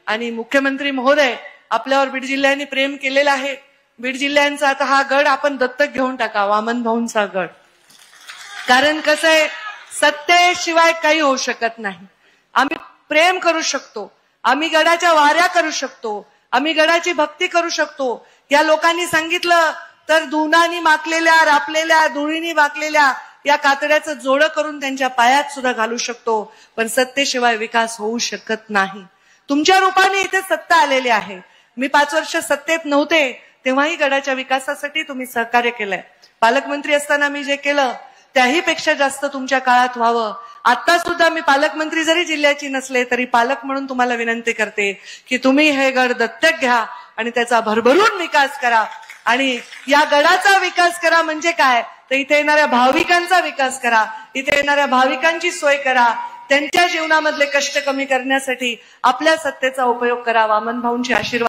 आणि मुख्यमंत्री महोदय आपल्यावर बीड जिल्ह्याने प्रेम केलेलं आहे. बीड जिल्ह्यांचा आता हा गड आपण दत्तक घेऊन टाका, वामन भाऊंचा गड. कारण कसं आहे, सत्तेशिवाय काही होऊ शकत नाही. आम्ही प्रेम करू शकतो, आम्ही गडाच्या वाऱ्या करू शकतो, आम्ही गडाची भक्ती करू शकतो. या लोकांनी सांगितलं तर धुनानी माखलेल्या, रापलेल्या, धुळीनी माखलेल्या या कातड्याचं जोडं करून त्यांच्या पायात सुद्धा घालू शकतो. पण सत्तेशिवाय विकास होऊ शकत नाही. तुमच्या रूपाने इथे सत्ता आलेली आहे. मी 5 वर्ष सत्तेत नव्हते तेव्हाही गडाच्या विकासासाठी तुम्ही सहकार्य केलंय. पालकमंत्री असताना मी जे केलं त्याही पेक्षा जास्त तुमच्या काळात व्हावं. आता सुद्धा मी पालकमंत्री जरी जिल्ह्याची नसले तरी पालक म्हणून तुम्हाला विनंती करते की तुम्ही हे गड दत्तक घ्या आणि त्याचा भरभरून विकास करा. आणि या गडाचा विकास करा म्हणजे काय, तर इथे येणाऱ्या भाविकांचा विकास करा, इथे येणाऱ्या भाविकांची सोय करा, त्यांच्या जीवनामधले कष्ट कमी करण्यासाठी आपल्या सत्तेचा उपयोग करा. वामन भाऊंचे आशीर्वाद